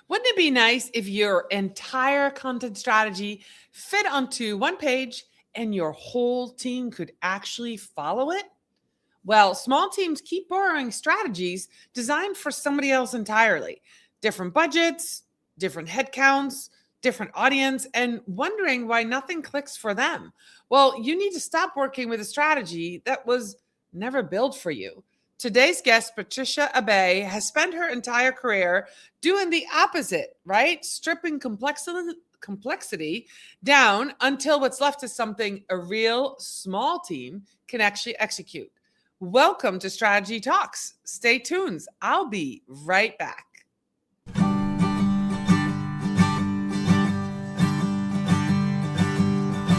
Wouldn't it be nice if your entire content strategy fit onto one page and your whole team could actually follow it? Well, small teams keep borrowing strategies designed for somebody else entirely. Different budgets, different headcounts, different audience, and wondering why nothing clicks for them. Well, you need to stop working with a strategy that was never built for you. Today's guest, Patricia Aber, has spent her entire career doing the opposite, right? Stripping complexity down until what's left is something a real small team can actually execute. Welcome to Strategy Talks. Stay tuned. I'll be right back.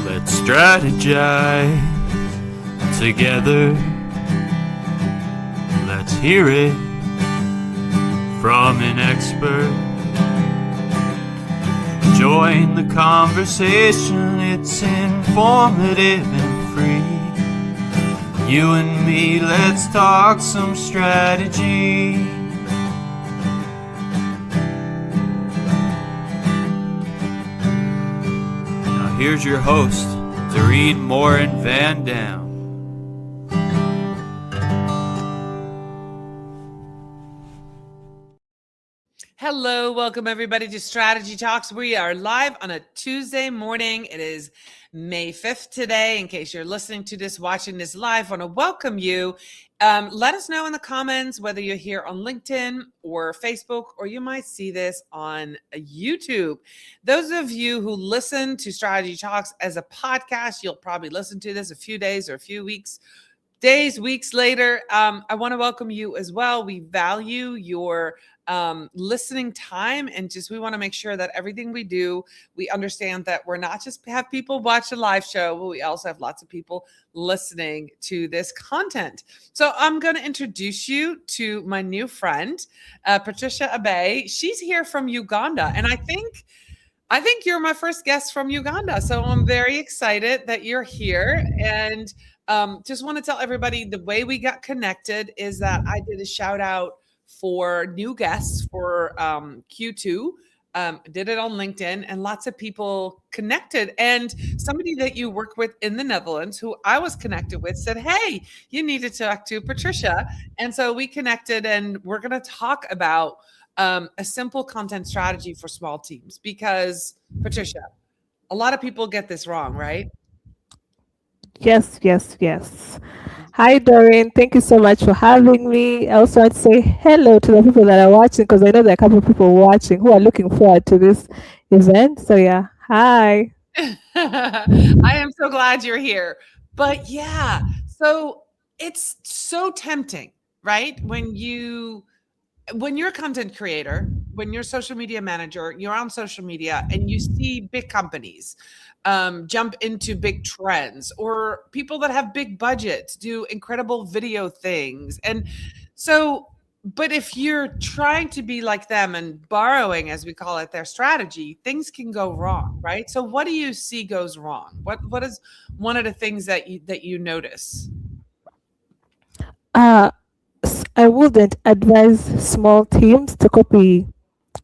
Let's strategize together. Let's hear it from an expert. Join the conversation, it's informative and free. You and me, let's talk some strategy. Now here's your host, Morin-van. Hello, welcome everybody to Strategy Talks. We are live on a Tuesday morning. It is May 5th today. In case you're listening to this, watching this live, I want to welcome you. Let us know in the comments whether you're here on LinkedIn or Facebook, or you might see this on YouTube. Those of you who listen to Strategy Talks as a podcast, you'll probably listen to this a few days or a few weeks. Weeks later, I want to welcome you as well. We value your listening time, and we want to make sure that everything we do, we understand that we're not just have people watch a live show, but we also have lots of people listening to this content. So I'm going to introduce you to my new friend, Patricia Aber. She's here from Uganda, and I think you're my first guest from Uganda. So I'm very excited that you're here, and just want to tell everybody the way we got connected is that I did a shout out for new guests for Q2. Did it on LinkedIn, and lots of people connected. And somebody that you work with in the Netherlands, who I was connected with, said, "Hey, you need to talk to Patricia." And so we connected, and we're going to talk about a simple content strategy for small teams. Because, Patricia, a lot of people get this wrong, right? Yes. Hi, Doreen. Thank you so much for having me. I also want to say hello to the people that are watching, because I know there are a couple of people watching who are looking forward to this event. So yeah, hi. I am so glad you're here. But yeah, so it's so tempting, right? When you're a content creator, when you're a social media manager, you're on social media and you see big companies jump into big trends, or people that have big budgets do incredible video things. And so, but if you're trying to be like them and borrowing, as we call it, their strategy, things can go wrong, right? So what do you see goes wrong? What is one of the things that you notice? I wouldn't advise small teams to copy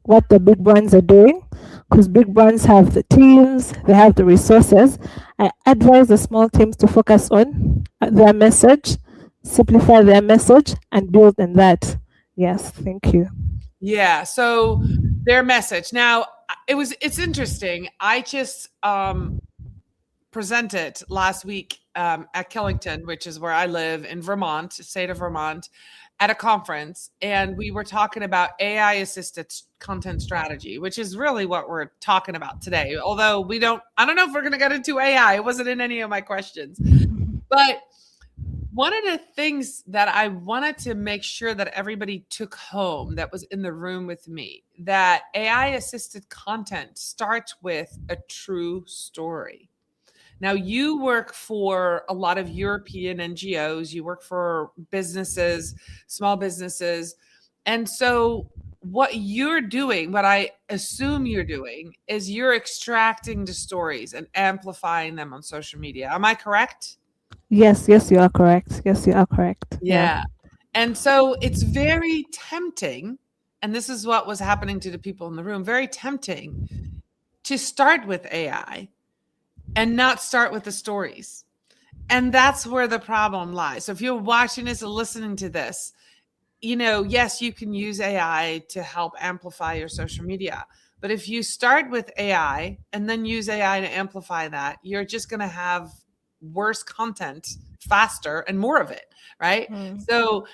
what the big brands are doing, because big brands have the teams, they have the resources. I advise the small teams to focus on their message, simplify their message, and build on that. Yes, thank you. Yeah, so their message. Now, it's interesting. I just presented last week at Killington, which is where I live in Vermont, state of Vermont, at a conference, and we were talking about AI-assisted content strategy, which is really what we're talking about today. Although I don't know if we're going to get into AI. It wasn't in any of my questions. But one of the things that I wanted to make sure that everybody took home that was in the room with me, that AI-assisted content starts with a true story. Now, you work for a lot of European NGOs, you work for businesses, small businesses. And so what you're doing, what I assume you're doing, is you're extracting the stories and amplifying them on social media. Am I correct? Yes, you are correct. Yeah. And so it's very tempting and this is what was happening to the people in the room, very tempting to start with AI and not start with the stories. And that's where the problem lies. So if you're watching this or listening to this, yes, you can use AI to help amplify your social media. But if you start with AI and then use AI to amplify that, you're just going to have worse content faster and more of it, right? So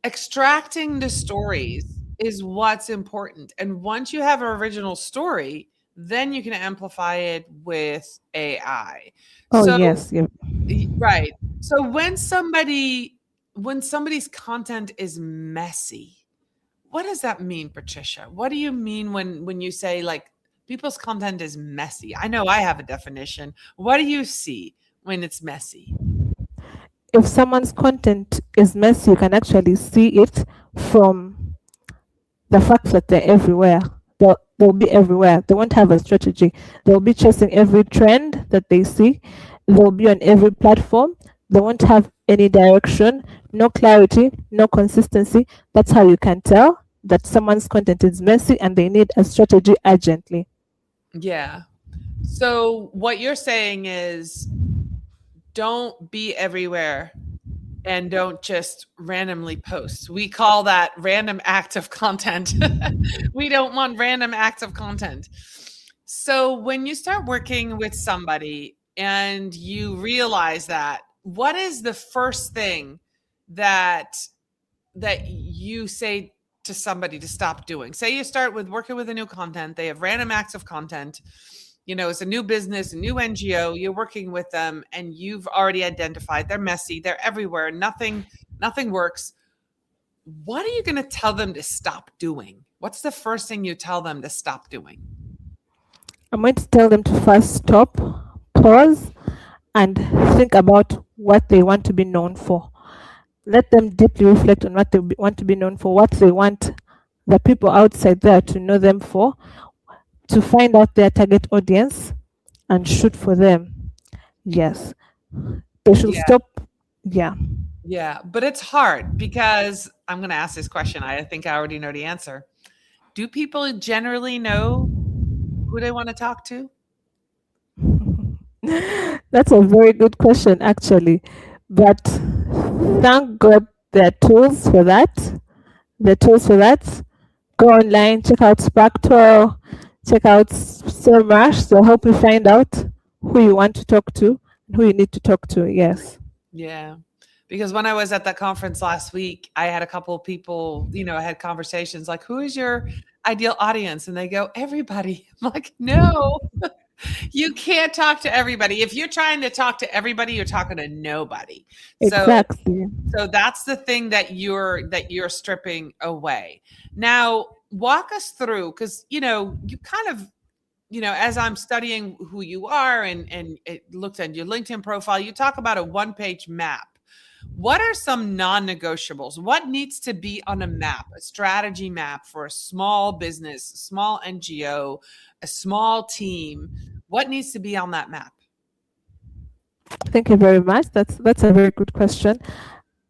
extracting the stories is what's important. And once you have an original story, then you can amplify it with AI. Oh, So, yes. Yeah. right. So when somebody's content is messy, what does that mean, Patricia? What do you mean when you say like people's content is messy? I know I have a definition. What do you see when it's messy? If someone's content is messy, you can actually see it from the fact that they're everywhere. They'll be everywhere. They won't have a strategy. They'll be chasing every trend that they see. They'll be on every platform. They won't have any direction, no clarity, no consistency. That's how you can tell that someone's content is messy and they need a strategy urgently. Yeah. So what you're saying is don't be everywhere and don't just randomly post. We call that random act of content. We don't want random acts of content. So when you start working with somebody and you realize that, what is the first thing that you say to somebody to stop doing? Say you start with working with a new content, they have random acts of content. It's a new business, a new NGO, you're working with them and you've already identified they're messy, they're everywhere, nothing works. What are you going to tell them to stop doing? What's the first thing you tell them to stop doing? I'm going to tell them to first stop, pause, and think about what they want to be known for. Let them deeply reflect on what they want to be known for, what they want the people outside there to know them for, to find out their target audience and shoot for them. Yes. They should stop. Yeah. Yeah, but it's hard because I'm going to ask this question. I think I already know the answer. Do people generally know who they want to talk to? That's a very good question, actually. But thank God there are tools for that. Go online, check out Sparktor, check out Semrush. They'll help you find out who you want to talk to and who you need to talk to. Yes. Yeah. Because when I was at that conference last week, I had a couple of people, I had conversations like, who is your ideal audience? And they go, everybody. I'm like, no, you can't talk to everybody. If you're trying to talk to everybody, you're talking to nobody. Exactly. So that's the thing that you're stripping away. Now, walk us through, because, you kind of, as I'm studying who you are and it looked at your LinkedIn profile, you talk about a one-page map. What are some non-negotiables? What needs to be on a map, a strategy map for a small business, a small NGO, a small team? What needs to be on that map? Thank you very much. That's a very good question.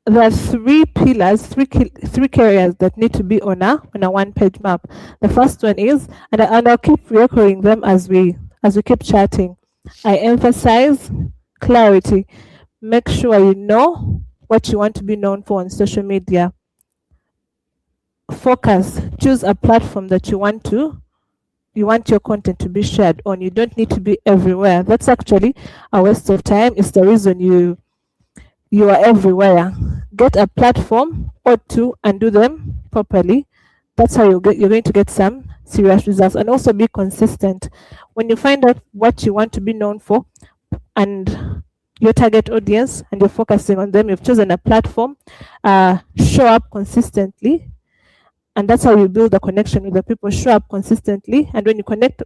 There are three pillars, three key areas that need to be on a one-page map. The first one is, and I'll keep recurring them as we keep chatting. I emphasize clarity. Make sure you know what you want to be known for on social media. Focus. Choose a platform that you want your content to be shared on. You don't need to be everywhere. That's actually a waste of time. It's the reason you are everywhere. Get a platform or two and do them properly. That's how you're going to get some serious results. And also be consistent. When you find out what you want to be known for and your target audience and you're focusing on them, you've chosen a platform, show up consistently. And that's how you build a connection with the people. Show up consistently, and when you connect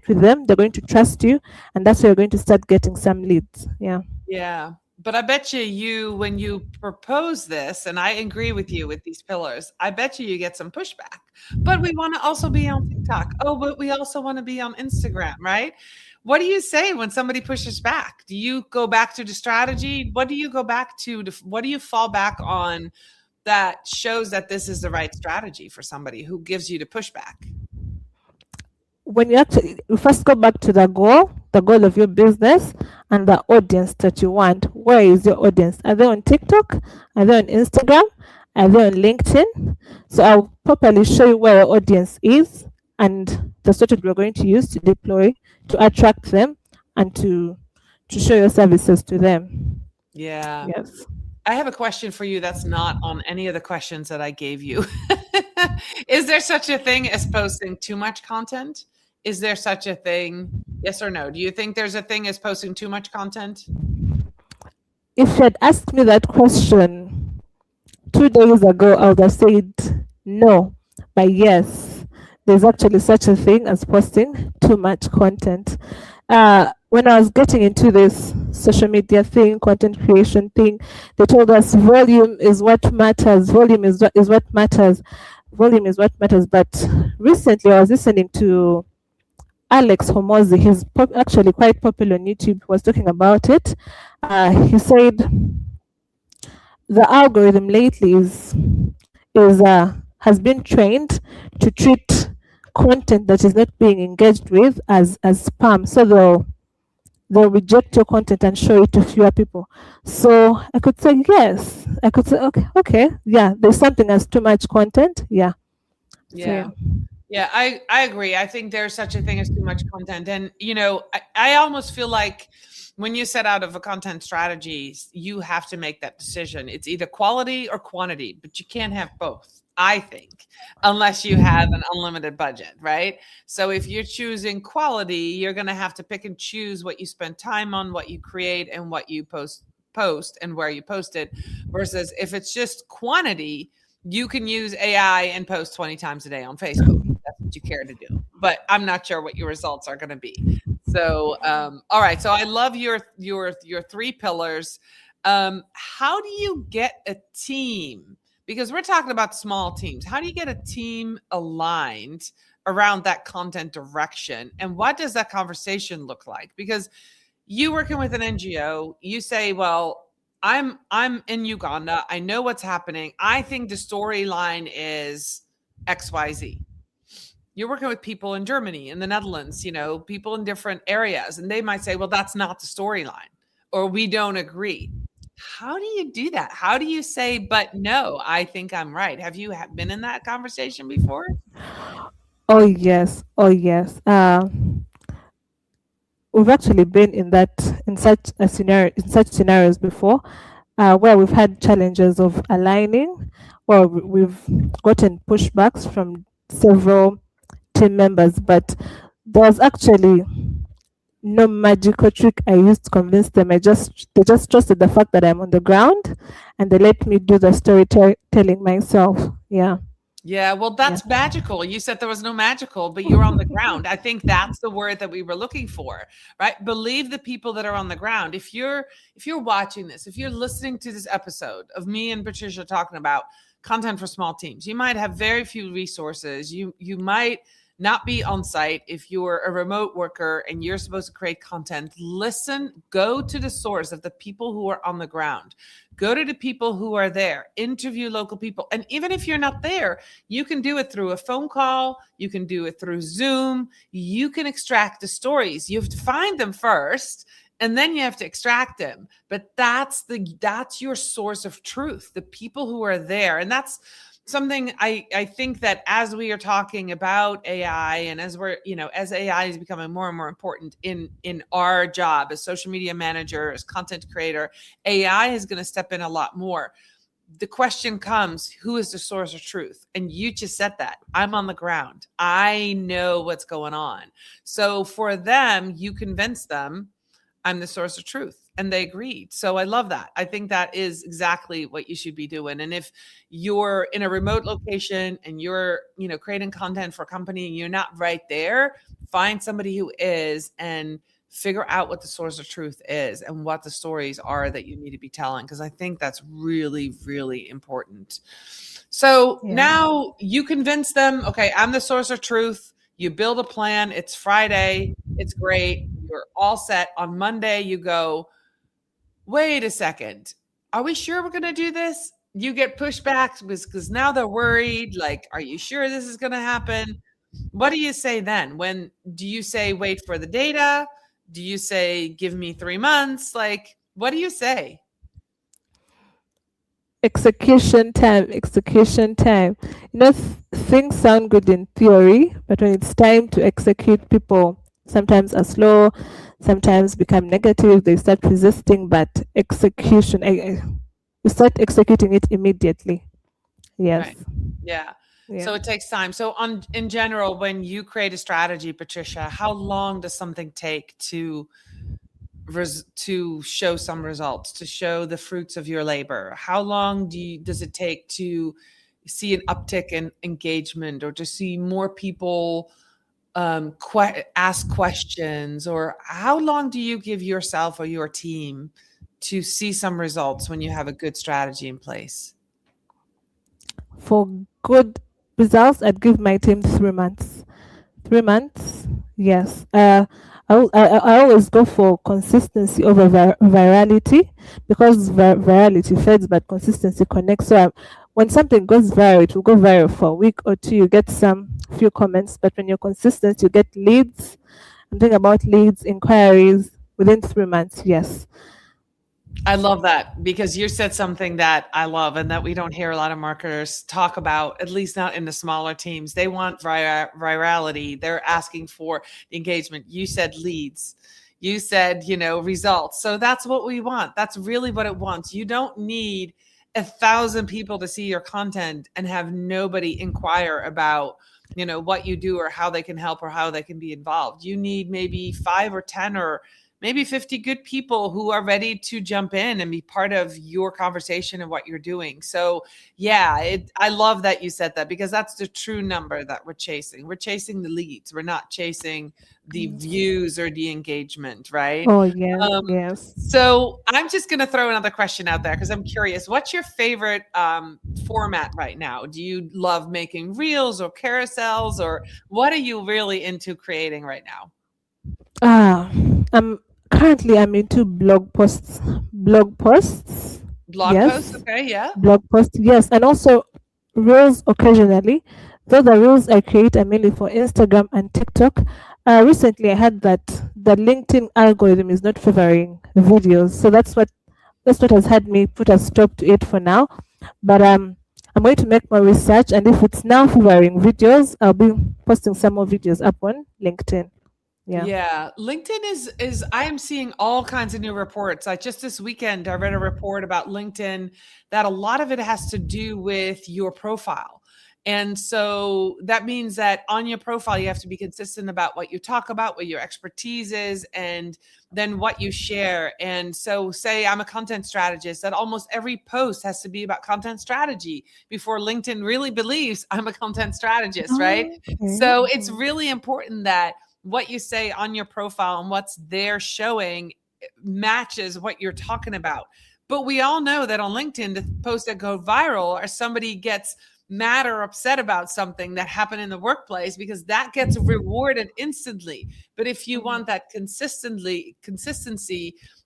with them, they're going to trust you, and that's how you're going to start getting some leads. Yeah. But I bet you when you propose this, and I agree with you with these pillars, I bet you get some pushback. But we want to also be on TikTok. Oh, but we also want to be on Instagram, right? What do you say when somebody pushes back? Do you go back to the strategy? What do you go back to? What do you fall back on that shows that this is the right strategy for somebody who gives you the pushback? When you first go back to the goal of your business and the audience that you want. Where is your audience? Are they on TikTok? Are they on Instagram? Are they on LinkedIn? So I'll properly show you where your audience is and the strategy we're going to use to deploy to attract them and to show your services to them. Yeah. Yes. I have a question for you that's not on any of the questions that I gave you. Is there such a thing as posting too much content? Is there such a thing? Yes or no? Do you think there's a thing as posting too much content? If you had asked me that question 2 days ago, I would have said no. But yes, there's actually such a thing as posting too much content. When I was getting into this social media thing, content creation thing, they told us volume is what matters. Volume is what matters. Volume is what matters. But recently, I was listening to Alex Homozi. He's actually quite popular on YouTube. He was talking about it. He said the algorithm lately has been trained to treat content that is not being engaged with as spam. So they'll reject your content and show it to fewer people. So I could say yes. I could say okay, yeah. There's something as too much content. Yeah. Yeah. Yeah, I agree. I think there's such a thing as too much content. And, I almost feel like when you set out of a content strategy, you have to make that decision. It's either quality or quantity, but you can't have both, I think, unless you have an unlimited budget, right? So if you're choosing quality, you're going to have to pick and choose what you spend time on, what you create, and what you post and where you post it. Versus if it's just quantity, you can use AI and post 20 times a day on Facebook. That's what you care to do. But I'm not sure what your results are going to be. So, all right. So I love your 3 pillars. How do you get a team? Because we're talking about small teams. How do you get a team aligned around that content direction? And what does that conversation look like? Because you working with an NGO, you say, well, I'm in Uganda. I know what's happening. I think the storyline is XYZ. You're working with people in Germany, in the Netherlands, people in different areas, and they might say, well, that's not the storyline, or we don't agree. How do you do that? How do you say, but no, I think I'm right? Have you been in that conversation before? Oh yes. We've actually been in such scenarios before, where we've had challenges of aligning, or we've gotten pushbacks from several team members, but there was actually no magical trick I used to convince them. They just trusted the fact that I'm on the ground, and they let me do the storytelling myself. Yeah. Yeah, well, that's magical. You said there was no magical, but you're on the ground. I think that's the word that we were looking for, right? Believe the people that are on the ground. If you're watching this, if you're listening to this episode of me and Patricia talking about content for small teams, you might have very few resources. You might not be on site. If you're a remote worker and you're supposed to create content, listen, go to the source of the people who are on the ground. Go to the people who are there, interview local people. And even if you're not there, you can do it through a phone call. You can do it through Zoom. You can extract the stories. You have to find them first, and then you have to extract them. But that's your source of truth, the people who are there. And that's something I think that as we are talking about AI, and as as AI is becoming more and more important in our job as social media manager, as content creator, AI is going to step in a lot more. The question comes, who is the source of truth? And you just said that. I'm on the ground. I know what's going on. So for them, you convince them I'm the source of truth. And they agreed. So I love that. I think that is exactly what you should be doing. And if you're in a remote location and you're, creating content for a company and you're not right there, find somebody who is and figure out what the source of truth is and what the stories are that you need to be telling. Because I think that's really, really important. So now you convince them, okay, I'm the source of truth. You build a plan. It's Friday. It's great. You're all set. On Monday, you go, wait a second. Are we sure we're going to do this? you get pushback because now they're worried, like, are you sure this is going to happen? What do you say then? When do you say wait for the data? Do you say give me 3 months? Like, what do you say? Execution time, execution time. Things sound good in theory, but when it's time to execute, people sometimes are slow, sometimes become negative, they start resisting, but execution, you start executing it immediately. Yes. Right. Yeah. Yeah. So it takes time. So in general, when you create a strategy, Patricia, how long does something take to show some results, to show the fruits of your labor? How long does it take to see an uptick in engagement, or to see more people ask questions? Or how long do you give yourself or your team to see some results when you have a good strategy in place? For good results, I'd give my team 3 months. 3 months, yes. I always go for consistency over virality, because virality fades, but consistency connects. So when something goes viral, it will go viral for a week or two. You get some few comments, but when you're consistent, you get leads. I'm thinking about leads, inquiries within 3 months. Yes. I love that, because you said something that I love and that we don't hear a lot of marketers talk about, at least not in the smaller teams. They want virality. They're asking for engagement. You said leads. You said, results. So that's what we want. That's really what it wants. You don't need 1,000 people to see your content and have nobody inquire about, what you do or how they can help or how they can be involved. You need maybe 5 or 10 or maybe 50 good people who are ready to jump in and be part of your conversation and what you're doing. So yeah, I love that you said that, because that's the true number that we're chasing. We're chasing the leads. We're not chasing the views or the engagement, right? Oh, yes, Um, yes. so I'm just going to throw another question out there, because I'm curious. What's your favorite format right now? Do you love making reels or carousels, or what are you really into creating right now? I'm currently I'm into blog posts. Blog posts. Blog posts? Yes. Okay, yeah. Blog posts, yes. And also reels occasionally. Though the reels I create are mainly for Instagram and TikTok. Recently I had that the LinkedIn algorithm is not favoring videos. So that's what has had me put a stop to it for now. But I'm going to make more research, and if it's now favoring videos, I'll be posting some more videos up on LinkedIn. Yeah. Yeah, LinkedIn is I am seeing all kinds of new reports. Like just this weekend, I read a report about LinkedIn that a lot of it has to do with your profile. And so that means that on your profile, you have to be consistent about what you talk about, what your expertise is, and then what you share. And so, say I'm a content strategist, that almost every post has to be about content strategy before LinkedIn really believes I'm a content strategist, right? Okay. So, it's really important that what you say on your profile and what's there showing matches what you're talking about. But we all know that on LinkedIn, the posts that go viral are somebody gets mad or upset about something that happened in the workplace, because that gets rewarded instantly. But if you want that consistency,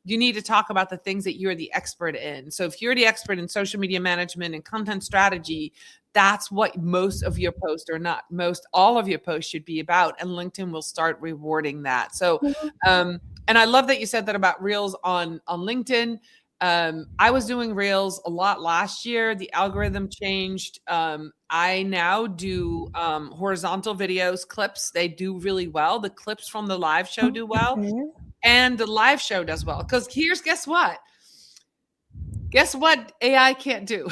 you need to talk about the things that you're the expert in. So if you're the expert in social media management and content strategy, that's what most of your posts, or not most, all of your posts should be about. And LinkedIn will start rewarding that. So, and I love that you said that about reels on LinkedIn. I was doing reels a lot last year. The algorithm changed. I now do horizontal videos, clips. They do really well. The clips from the live show do well, Okay. and the live show does well. Because guess what? Guess what AI can't do?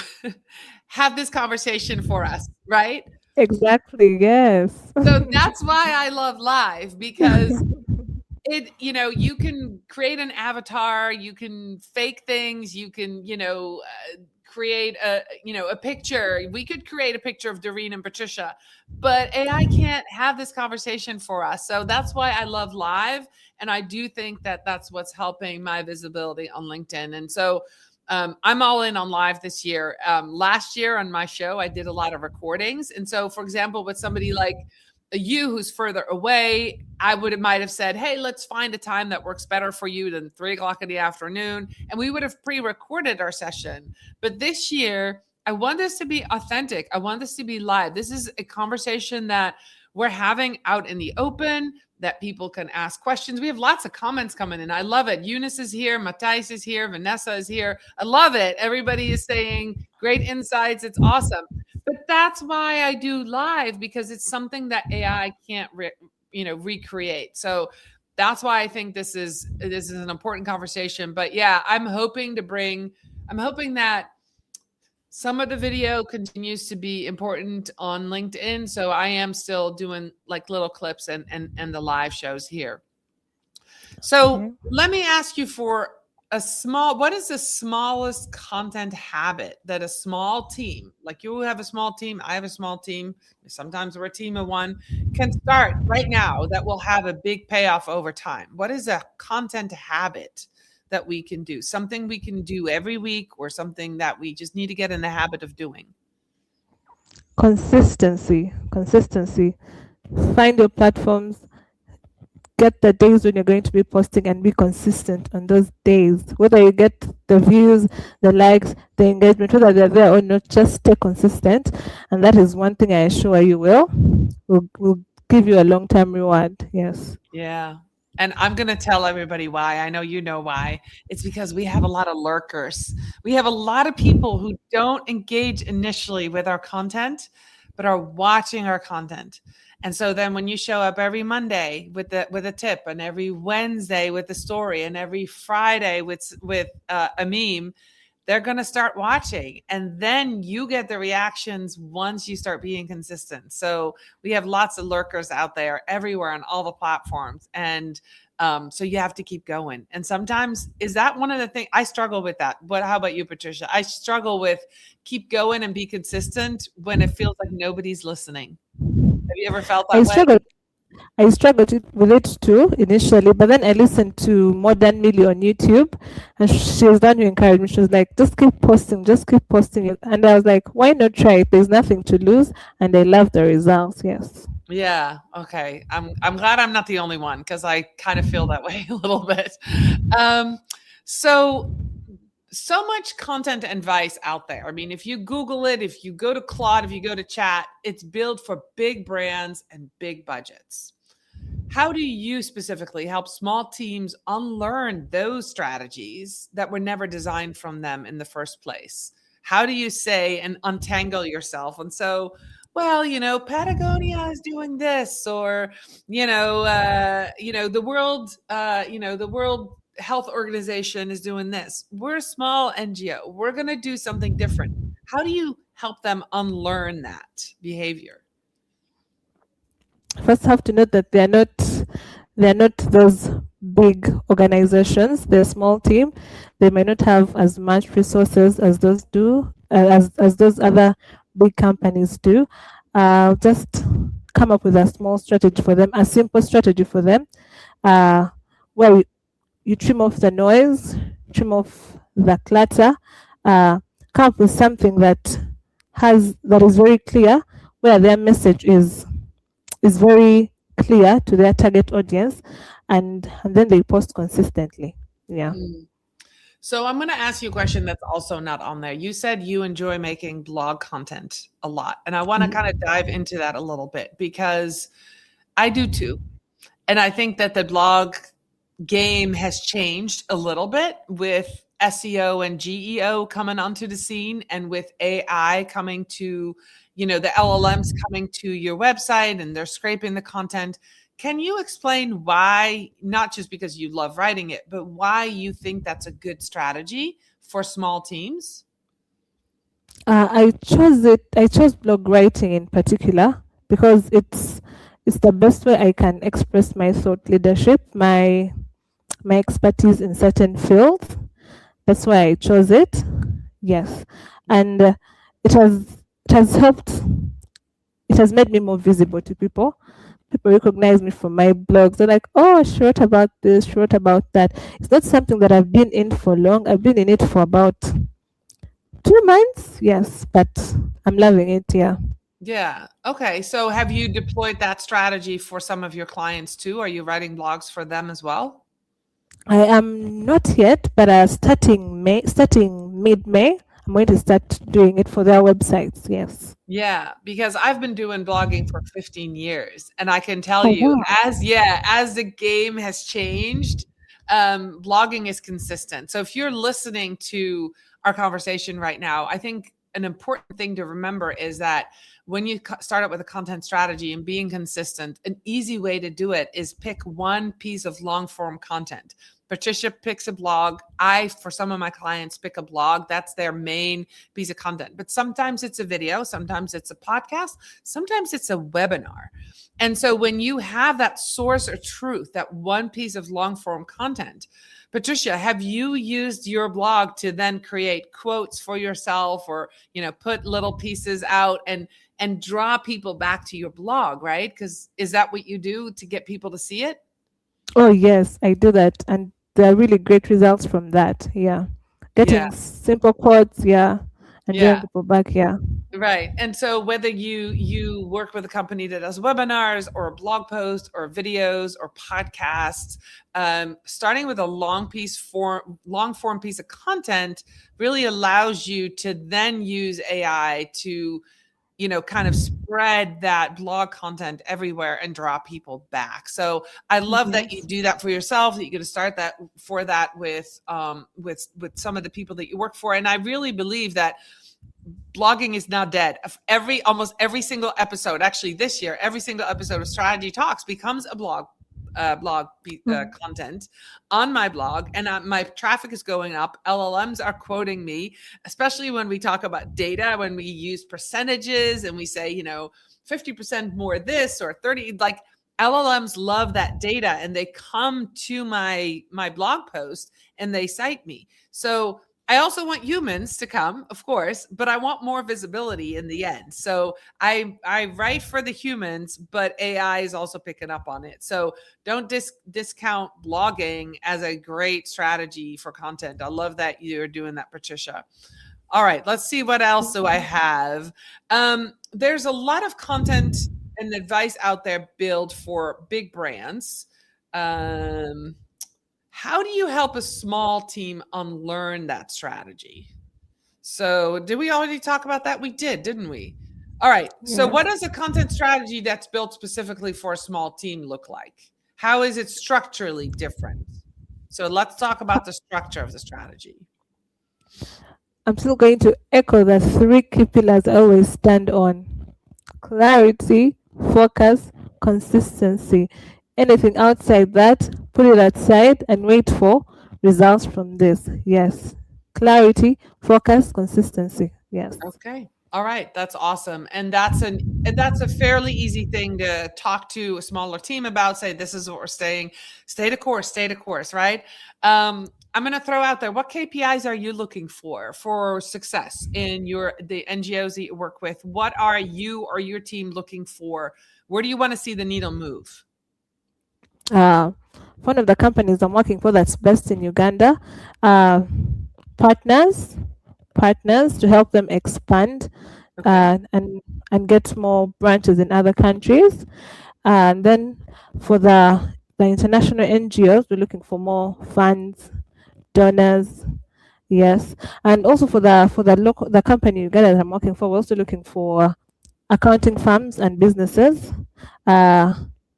Have this conversation for us, right? Exactly. Yes. So that's why I love live, because you can create an avatar, you can fake things, you can create a picture. We could create a picture of Doreen and Patricia, but AI can't have this conversation for us. So that's why I love live, and I do think that that's what's helping my visibility on LinkedIn. And so I'm all in on live this year. Last year on my show, I did a lot of recordings, and so for example, with somebody like you who's further away, might have said, hey, let's find a time that works better for you than 3 o'clock in the afternoon. And we would have pre-recorded our session. But this year, I want this to be authentic. I want this to be live. This is a conversation that we're having out in the open, that people can ask questions. We have lots of comments coming in. I love it. Eunice is here. Matthijs is here. Vanessa is here. I love it. Everybody is saying great insights. It's awesome. But that's why I do live, because it's something that AI can't recreate. So that's why I think this is an important conversation. But yeah, I'm hoping that some of the video continues to be important on LinkedIn. So I am still doing like little clips and the live shows here. So let me ask you for what is the smallest content habit that a small team, like you have a small team, I have a small team, sometimes we're a team of one, can start right now that will have a big payoff over time? What is a content habit that we can do, something we can do every week, or something that we just need to get in the habit of doing? Consistency. Find your platforms, get the days when you're going to be posting, and be consistent on those days. Whether you get the views, the likes, the engagement, whether they're there or not, just stay consistent. And that is one thing I assure you will give you a long-term reward. Yes. Yeah. And I'm going to tell everybody why. I know you know why. It's because we have a lot of lurkers. We have a lot of people who don't engage initially with our content, but are watching our content. And so then when you show up every Monday with a tip, and every Wednesday with a story, and every Friday with a meme, they're going to start watching. And then you get the reactions once you start being consistent. So we have lots of lurkers out there everywhere on all the platforms. And so you have to keep going. And sometimes, is that one of the things I struggle with that? How about you, Patricia? I struggle with keep going and be consistent when it feels like nobody's listening. Have you ever felt that way? I struggled with it too initially, but then I listened to Modern Millie on YouTube, and she was the one who encouraged me. She was like, just keep posting it. And I was like, why not try it? There's nothing to lose. And I love the results. Yes. Yeah. Okay. I'm glad I'm not the only one, because I kind of feel that way a little bit. So much content and advice out there. I mean, if you Google it, if you go to Claude, if you go to chat, it's built for big brands and big budgets. How do you specifically help small teams unlearn those strategies that were never designed from them in the first place? How do you say and untangle yourself? And so, well, Patagonia is doing this, or, the World Health Organization is doing this. We're a small NGO. We're going to do something different. How do you help them unlearn that behavior? First, have to note that they're not those big organizations. They're a small team. They may not have as much resources as those those other big companies do. Just come up with a small strategy for them, a simple strategy for them, where you trim off the noise, trim off the clutter, come up with something that is very clear, where their message is very clear to their target audience, and then they post consistently. Yeah. So I'm going to ask you a question that's also not on there. You said you enjoy making blog content a lot, and I want to kind of dive into that a little bit, because I do too. And I think that the blog game has changed a little bit with SEO and GEO coming onto the scene, and with AI coming to, the LLMs coming to your website, and they're scraping the content. Can you explain why, not just because you love writing it, but why you think that's a good strategy for small teams? I chose blog writing in particular because it's the best way I can express my thought leadership, my expertise in certain fields. That's why I chose it. Yes. And it has helped. It has made me more visible to people. People recognize me from my blogs. They're like, oh, she wrote about this, she wrote about that. It's not something that I've been in for long. I've been in it for about 2 months. Yes, but I'm loving it. Yeah. Yeah. Okay. So have you deployed that strategy for some of your clients too? Are you writing blogs for them as well? I am not yet, but starting mid-May, I'm going to start doing it for their websites. Yes. Yeah, because I've been doing blogging for 15 years, and I can tell Oh you, wow. as the game has changed, blogging is consistent. So if you're listening to our conversation right now, I think an important thing to remember is that when you start out with a content strategy and being consistent, an easy way to do it is pick one piece of long form content. Patricia picks a blog. For some of my clients, pick a blog. That's their main piece of content. But sometimes it's a video, sometimes it's a podcast, sometimes it's a webinar. And so when you have that source of truth, that one piece of long form content, Patricia, have you used your blog to then create quotes for yourself, or, put little pieces out and draw people back to your blog, right? Because is that what you do to get people to see it? Oh yes, I do that, and there are really great results from that. Yeah, Yeah. getting simple quotes. Yeah, and drawing Yeah. people back. Yeah. Right. And so whether you work with a company that does webinars or a blog post or videos or podcasts, starting with a long form piece of content really allows you to then use AI to, kind of spread that blog content everywhere and draw people back. So I love that you Yes. do that for yourself, that you're going to start that with some of the people that you work for. And I really believe that blogging is now dead. Almost every single episode, actually this year, every single episode of Strategy Talks becomes a blog content on my blog, and my traffic is going up. LLMs are quoting me, especially when we talk about data, when we use percentages and we say, 50% more this or 30, like LLMs love that data, and they come to my blog post and they cite me. So I also want humans to come, of course, but I want more visibility in the end. So I write for the humans, but AI is also picking up on it. So don't discount blogging as a great strategy for content. I love that you're doing that, Patricia. All right, let's see what else do I have. There's a lot of content and advice out there built for big brands. How do you help a small team unlearn that strategy? So, did we already talk about that? We did, didn't we? All right. So, Yes. what does a content strategy that's built specifically for a small team look like? How is it structurally different? So, let's talk about the structure of the strategy. I'm still going to echo the three key pillars I always stand on: clarity, focus, consistency. Anything outside that, put it aside and wait for results from this. Yes. Clarity, focus, consistency. Yes. Okay. All right. That's awesome. And that's a fairly easy thing to talk to a smaller team about. Say, this is what we're saying. Stay the course, right? I'm going to throw out there, what KPIs are you looking for success in the NGOs that you work with? What are you or your team looking for? Where do you want to see the needle move? One of the companies I'm working for that's based in Uganda, partners to help them expand Okay. and get more branches in other countries. And then for the international NGOs, we're looking for more funds, donors. Yes, and also for the company Uganda that I'm working for, we're also looking for accounting firms and businesses,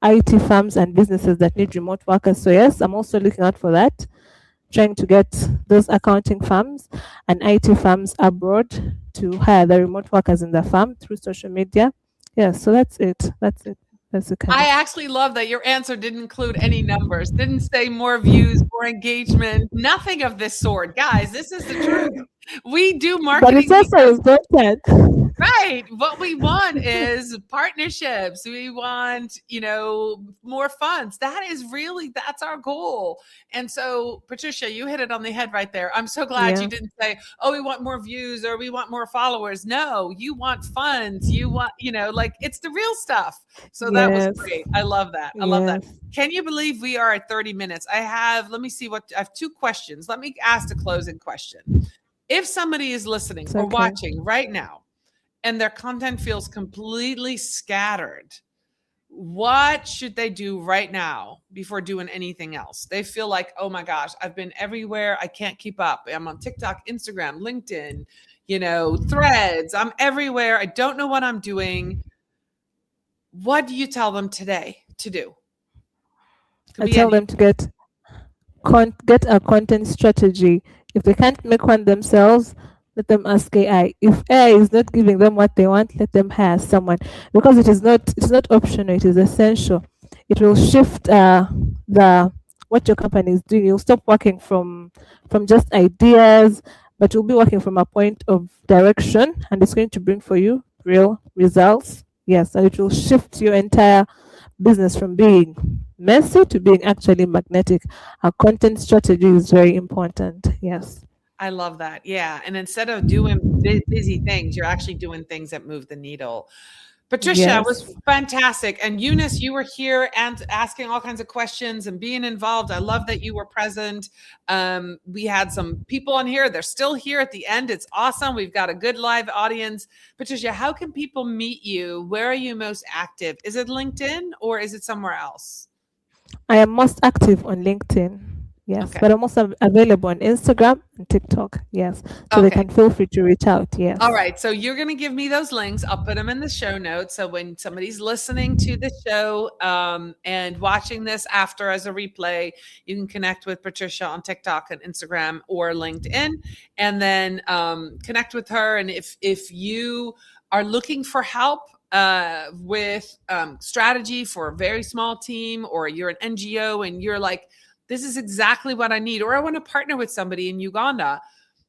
IT firms and businesses that need remote workers. So yes, I'm also looking out for that, trying to get those accounting firms and IT firms abroad to hire the remote workers in the firm through social media. Yeah, so that's it. That's the kind I of. actually love that your answer didn't include any numbers, didn't say more views, more engagement, nothing of this sort. Guys, this is the truth. We do But it's marketing also because important. right. What we want is partnerships. We want, more funds. That's our goal. And so, Patricia, you hit it on the head right there. I'm so glad you Yeah. didn't say, oh, we want more views or we want more followers. No, you want funds. You want, like it's the real stuff. So that was Yes. great. I love that. I love that. Yes. Can you believe we are at 30 minutes? Let me see I have two questions. Let me ask the closing question. If somebody is listening It's or okay. watching right now, and their content feels completely scattered, what should they do right now before doing anything else? They feel like, oh my gosh, I've been everywhere. I can't keep up. I'm on TikTok, Instagram, LinkedIn, Threads. I'm everywhere. I don't know what I'm doing. What do you tell them today to do? I tell them to get a content strategy. If they can't make one themselves, let them ask AI. If AI is not giving them what they want, let them hire someone, because it's not optional. It is essential. It will shift the what your company is doing. You'll stop working from just ideas, but you'll be working from a point of direction, and it's going to bring for you real results. Yes, and it will shift your entire business from being messy to being actually magnetic. A content strategy is very important. Yes. I love that. Yeah. And instead of doing busy things, you're actually doing things that move the needle. Patricia, it was Yes. fantastic. And Eunice, you were here and asking all kinds of questions and being involved. I love that you were present. We had some people on here. They're still here at the end. It's awesome. We've got a good live audience. Patricia, how can people meet you? Where are you most active? Is it LinkedIn or is it somewhere else? I am most active on LinkedIn. Yes. Okay. But I'm also available on Instagram and TikTok. Yes. So they Okay. can feel free to reach out. Yes. All right. So you're going to give me those links. I'll put them in the show notes. So when somebody's listening to the show and watching this after as a replay, you can connect with Patricia on TikTok and Instagram or LinkedIn, and then connect with her. And if you are looking for help with strategy for a very small team, or you're an NGO and you're like, this is exactly what I need, or I want to partner with somebody in Uganda,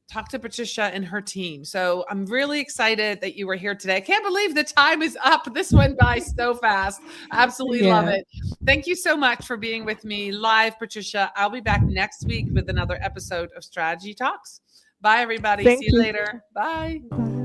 talk to Patricia and her team. So I'm really excited that you were here today. I can't believe the time is up. This went by so fast. Absolutely love it. Thank you so much for being with me live, Patricia. I'll be back next week with another episode of Strategy Talks. Bye, everybody. See you later. Bye. Bye.